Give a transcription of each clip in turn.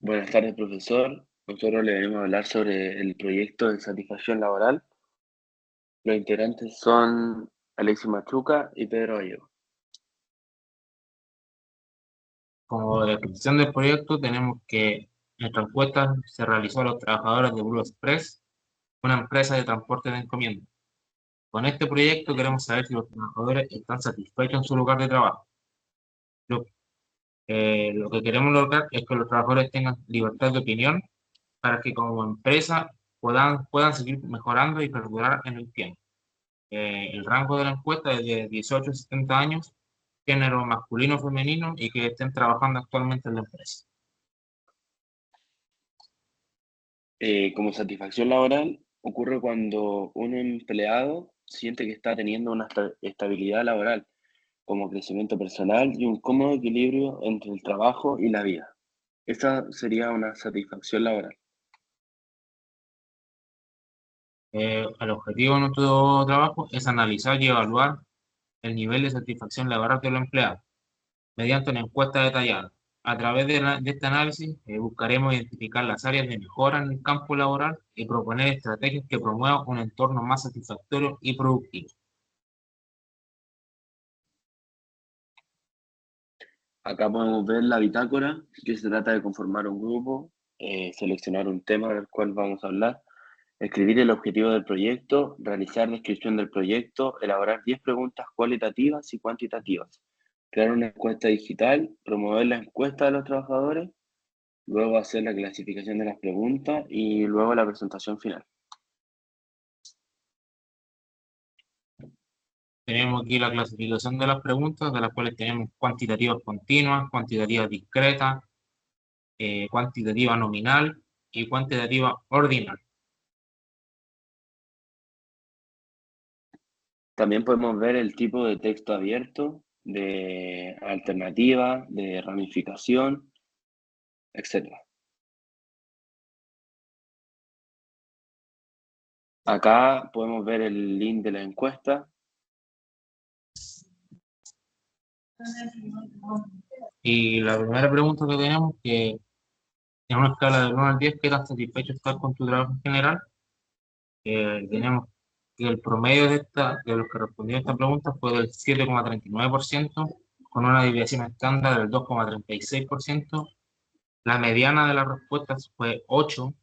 Buenas tardes, profesor. Nosotros le venimos a hablar sobre el proyecto de satisfacción laboral. Los integrantes son Alexis Machuca y Pedro Gallego. Como descripción del proyecto, tenemos que nuestra encuesta se realizó a los trabajadores de Blue Express, una empresa de transporte de encomienda. Con este proyecto queremos saber si los trabajadores están satisfechos en su lugar de trabajo. Lo, lo que queremos lograr es que los trabajadores tengan libertad de opinión para que como empresa puedan seguir mejorando y perdurar en el tiempo. El rango de la encuesta es de 18 a 70 años, género masculino o femenino y que estén trabajando actualmente en la empresa. Como satisfacción laboral ocurre cuando un empleado siente que está teniendo una estabilidad laboral, como crecimiento personal y un cómodo equilibrio entre el trabajo y la vida. Esa sería una satisfacción laboral. El objetivo de nuestro trabajo es analizar y evaluar el nivel de satisfacción laboral de los empleados mediante una encuesta detallada. A través de este análisis, buscaremos identificar las áreas de mejora en el campo laboral y proponer estrategias que promuevan un entorno más satisfactorio y productivo. Acá podemos ver la bitácora, que se trata de conformar un grupo, seleccionar un tema del cual vamos a hablar. Escribir el objetivo del proyecto, realizar descripción del proyecto, elaborar 10 preguntas cualitativas y cuantitativas, crear una encuesta digital, promover la encuesta de los trabajadores, luego hacer la clasificación de las preguntas y luego la presentación final. Tenemos aquí la clasificación de las preguntas, de las cuales tenemos cuantitativas continuas, cuantitativas discretas, cuantitativa nominal y cuantitativa ordinal. También podemos ver el tipo de texto abierto, de alternativa, de ramificación, etc. Acá podemos ver el link de la encuesta. Y la primera pregunta que tenemos, que en una escala del 1 al 10, ¿qué tan satisfecho estás con tu trabajo en general? Tenemos que el promedio de los que respondieron a esta pregunta fue del 7,39%, con una desviación estándar del 2,36%. La mediana de las respuestas fue 8,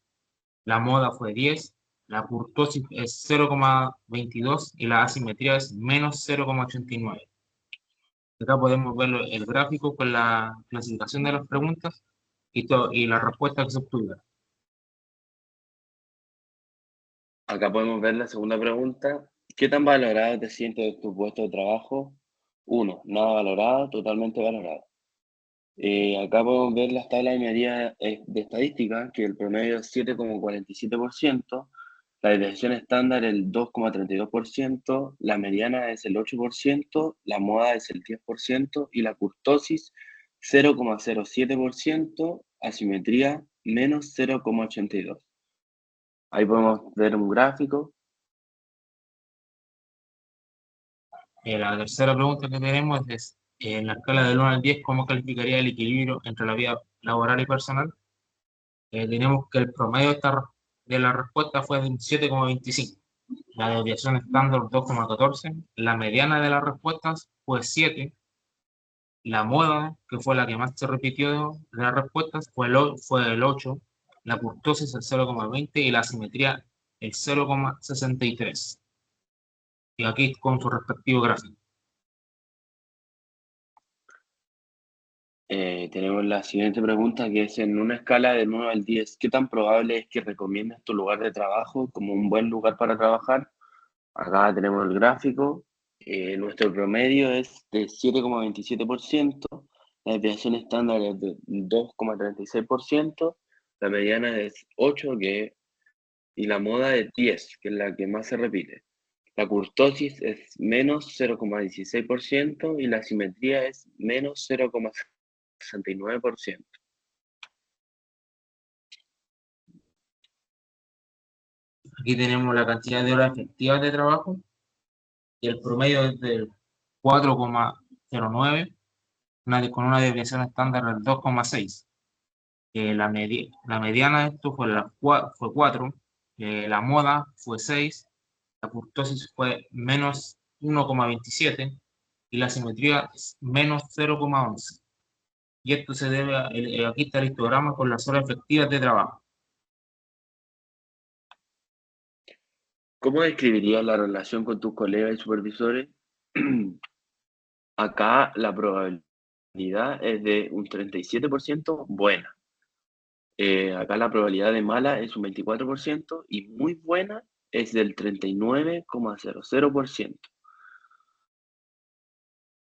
la moda fue 10, la kurtosis es 0,22 y la asimetría es menos 0,89. Acá podemos ver el gráfico con la clasificación de las preguntas y la respuesta que se obtuvieron. Acá podemos ver la segunda pregunta. ¿Qué tan valorado te sientes de tu puesto de trabajo? 1, nada valorado, totalmente valorado. Acá podemos ver las tablas de medida de estadística, que el promedio es 7,47%, la desviación estándar el 2,32%, la mediana es el 8%, la moda es el 10% y la kurtosis 0,07%, asimetría menos 0,82%. Ahí podemos ver un gráfico. La tercera pregunta que tenemos es, en la escala del 1 al 10, ¿cómo calificaría el equilibrio entre la vida laboral y personal? Tenemos que el promedio de la respuesta fue de un 7,25, la desviación estándar 2,14, la mediana de las respuestas fue 7, la moda, que fue la que más se repitió de las respuestas, fue el 8, la kurtosis el 0,20 y la asimetría el 0,63. Y aquí con su respectivo gráfico. Tenemos la siguiente pregunta que es en una escala del 9 al 10, ¿qué tan probable es que recomiendes tu lugar de trabajo como un buen lugar para trabajar? Acá tenemos el gráfico. Nuestro promedio es de 7,27%, la desviación estándar es de 2,36%, la mediana es 8 y la moda es 10, que es la que más se repite. La kurtosis es menos 0,16% y la simetría es menos 0,69%. Aquí tenemos la cantidad de horas efectivas de trabajo y el promedio es del 4,09, con una desviación estándar del 2,6. La mediana de esto fue, fue 4, la moda fue 6, la kurtosis fue menos 1,27 y la simetría es menos 0,11. Y esto se debe a, aquí está el histograma con las horas efectivas de trabajo. ¿Cómo describirías la relación con tus colegas y supervisores? Acá la probabilidad es de un 37% buena. Acá la probabilidad de mala es un 24% y muy buena es del 39,00%.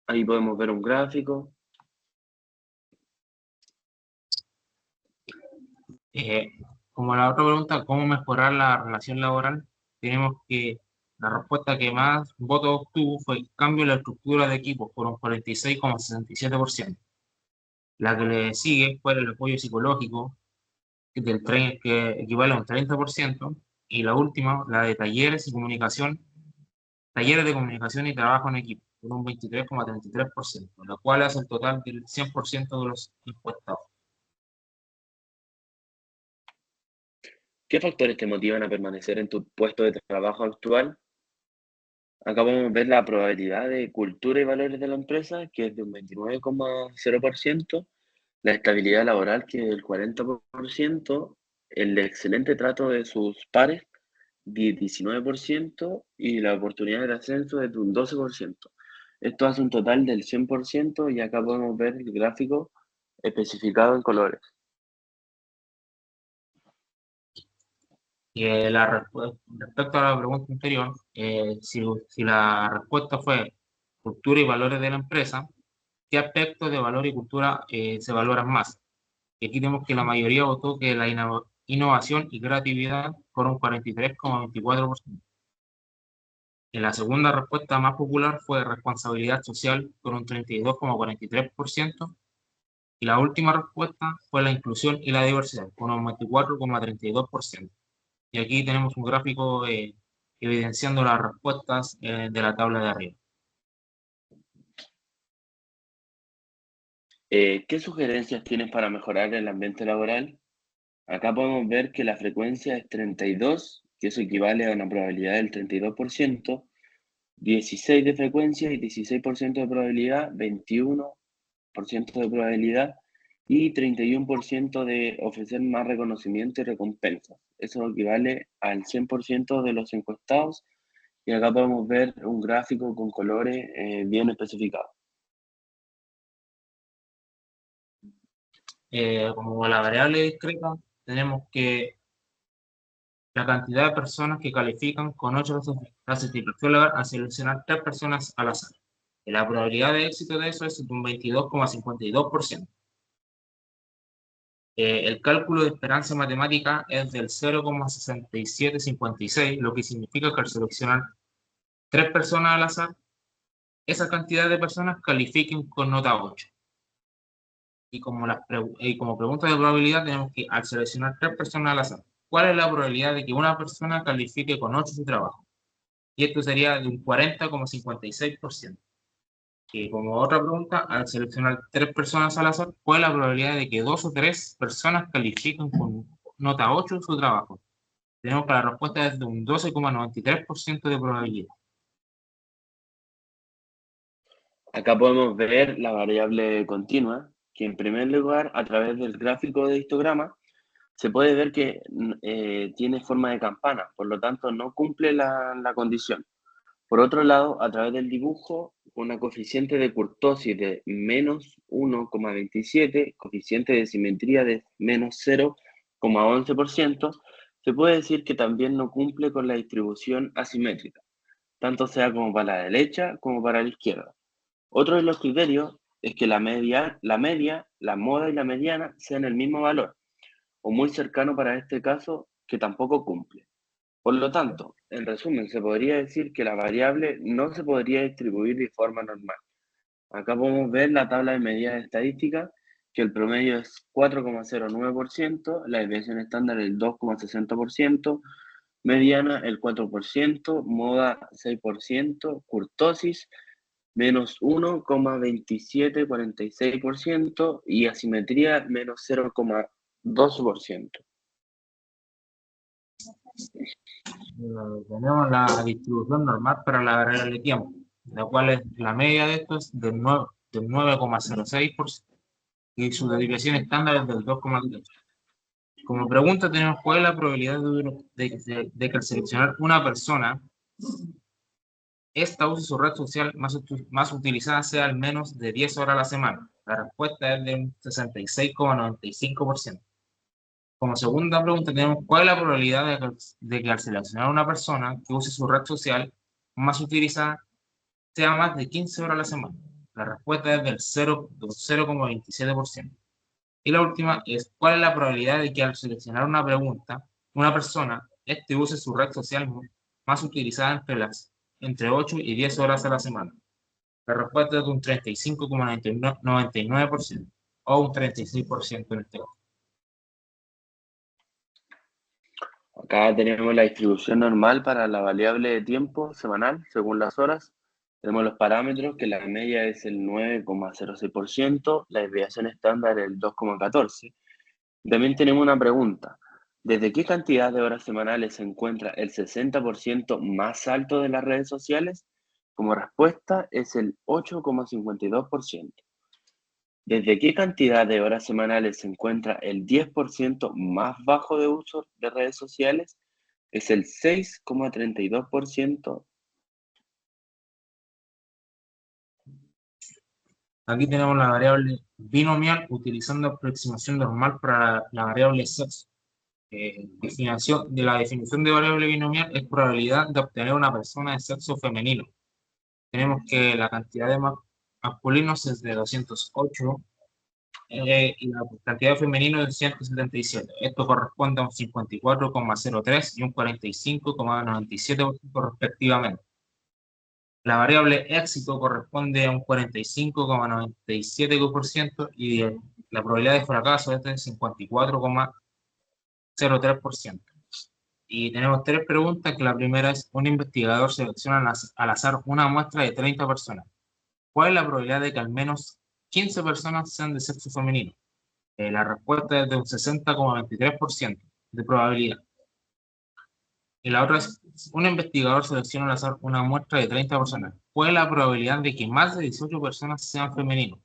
Ahí podemos ver un gráfico. Como la otra pregunta, ¿cómo mejorar la relación laboral? Tenemos que la respuesta que más votos obtuvo fue el cambio en la estructura de equipo por un 46,67%. La que le sigue fue el apoyo psicológico, que equivale a un 30%. Y la última, la de talleres de comunicación y trabajo en equipo, por un 23,33%, lo cual hace el total del 100% de los encuestados. ¿Qué factores te motivan a permanecer en tu puesto de trabajo actual? Acá podemos ver la probabilidad de cultura y valores de la empresa, que es de un 29,0%, la estabilidad laboral, que es del 40%, el excelente trato de sus pares, 19%, y la oportunidad de ascenso es de un 12%. Esto hace un total del 100% y acá podemos ver el gráfico especificado en colores. Respecto a la pregunta anterior, si la respuesta fue cultura y valores de la empresa, ¿qué aspectos de valor y cultura se valoran más? Y aquí tenemos que la mayoría votó que la innovación y creatividad fueron 43,24%. En la segunda respuesta más popular fue responsabilidad social con un 32,43%. Y la última respuesta fue la inclusión y la diversidad con un 24,32%. Y aquí tenemos un gráfico evidenciando las respuestas de la tabla de arriba. ¿Qué sugerencias tienes para mejorar el ambiente laboral? Acá podemos ver que la frecuencia es 32, que eso equivale a una probabilidad del 32%, 16 de frecuencia y 16% de probabilidad, 21% de probabilidad y 31% de ofrecer más reconocimiento y recompensa. Eso equivale al 100% de los encuestados y acá podemos ver un gráfico con colores bien especificados. Como la variable discreta, tenemos que la cantidad de personas que califican con 8 la satisfacción laboral a seleccionar 3 personas al azar. Y la probabilidad de éxito de eso es un 22,52%. El cálculo de esperanza matemática es del 0,6756, lo que significa que al seleccionar 3 personas al azar, esa cantidad de personas califiquen con nota 8. Y como pregunta de probabilidad tenemos que al seleccionar 3 personas al azar, ¿cuál es la probabilidad de que una persona califique con 8 su trabajo? Y esto sería de un 40,56%. Y como otra pregunta, al seleccionar 3 personas al azar, ¿cuál es la probabilidad de que 2 o 3 personas califiquen con nota 8 su trabajo? Tenemos que la respuesta es de un 12,93% de probabilidad. Acá podemos ver la variable continua, que en primer lugar, a través del gráfico de histograma, se puede ver que tiene forma de campana, por lo tanto no cumple la condición. Por otro lado, a través del dibujo, una coeficiente de kurtosis de menos 1,27, coeficiente de simetría de menos 0,11%, se puede decir que también no cumple con la distribución asimétrica, tanto sea como para la derecha como para la izquierda. Otro de los criterios es que la media, la moda y la mediana sean el mismo valor, o muy cercano para este caso, que tampoco cumple. Por lo tanto, en resumen, se podría decir que la variable no se podría distribuir de forma normal. Acá podemos ver la tabla de medidas estadísticas, que el promedio es 4,09%, la desviación estándar el 2,60%, mediana el 4%, moda 6%, kurtosis menos 1,2746% y asimetría menos 12%. Tenemos la distribución normal para la variable de tiempo, la cual es la media de esto es del 9,06% y su desviación estándar es del 2,3%. Como pregunta tenemos cuál es la probabilidad de que al seleccionar una persona, esta use su red social más utilizada sea al menos de 10 horas a la semana. La respuesta es de un 66,95%. Como segunda pregunta tenemos cuál es la probabilidad de que al seleccionar una persona que use su red social más utilizada sea más de 15 horas a la semana. La respuesta es del 0,27%. Y la última es cuál es la probabilidad de que al seleccionar una pregunta, una persona, use su red social más utilizada entre 8 y 10 horas a la semana. La respuesta es de un 35,99% o un 36% en este caso. Acá tenemos la distribución normal para la variable de tiempo semanal, según las horas. Tenemos los parámetros, que la media es el 9,06%, la desviación estándar el 2,14%. También tenemos una pregunta. ¿Desde qué cantidad de horas semanales se encuentra el 60% más alto de las redes sociales? Como respuesta es el 8,52%. ¿Desde qué cantidad de horas semanales se encuentra el 10% más bajo de uso de redes sociales? Es el 6,32%. Aquí tenemos la variable binomial utilizando aproximación normal para la variable sexo. La definición de variable binomial es probabilidad de obtener una persona de sexo femenino. Tenemos que la cantidad de masculinos es de 208 y la cantidad de femeninos es 177. Esto corresponde a un 54,03 y un 45,97% respectivamente. La variable éxito corresponde a un 45,97% y la probabilidad de fracaso es del 54,03%. Y tenemos tres preguntas, que la primera es, un investigador selecciona al azar una muestra de 30 personas. ¿Cuál es la probabilidad de que al menos 15 personas sean de sexo femenino? La respuesta es de un 60,23% de probabilidad. Y la otra es, un investigador selecciona al azar una muestra de 30 personas. ¿Cuál es la probabilidad de que más de 18 personas sean femeninos?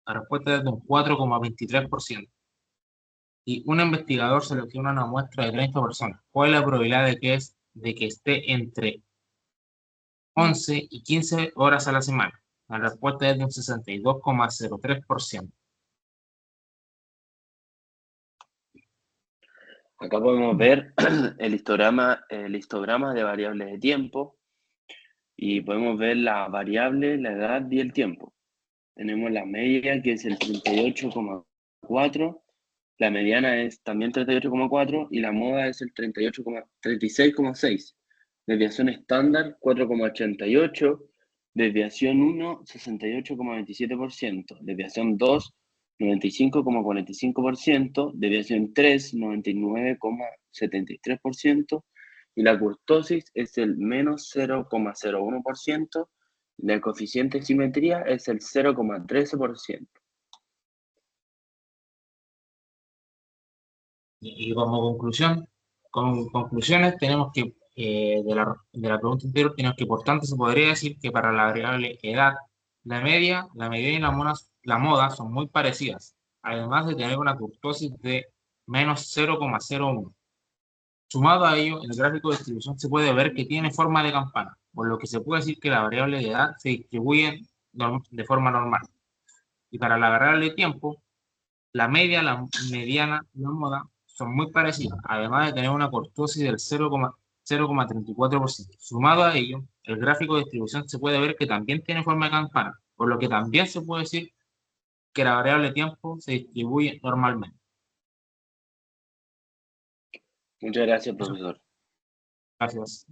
La respuesta es de un 4,23%. Y un investigador selecciona una muestra de 30 personas. ¿Cuál es la probabilidad de que esté entre 11 y 15 horas a la semana? La respuesta es de un 62,03%. Acá podemos ver el histograma de variables de tiempo y podemos ver la variable, la edad y el tiempo. Tenemos la media, que es el 38,4, la mediana es también 38,4 y la moda es el 36,6. Desviación estándar 4,88, desviación 1 68,27%, desviación 2 95,45%, desviación 3 99,73% y la kurtosis es el menos 0,01%. El coeficiente de simetría es el 0,13%. Y como conclusiones tenemos que, de la pregunta anterior, tenemos que, por tanto, se podría decir que para la variable edad, la medida y la moda son muy parecidas, además de tener una kurtosis de menos 0,01. Sumado a ello, en el gráfico de distribución se puede ver que tiene forma de campana, por lo que se puede decir que la variable de edad se distribuye de forma normal. Y para la variable de tiempo, la media, la mediana y la moda son muy parecidas, además de tener una kurtosis del 0,34%. Sumado a ello, el gráfico de distribución se puede ver que también tiene forma de campana, por lo que también se puede decir que la variable de tiempo se distribuye normalmente. Muchas gracias, Eso, profesor. gracias.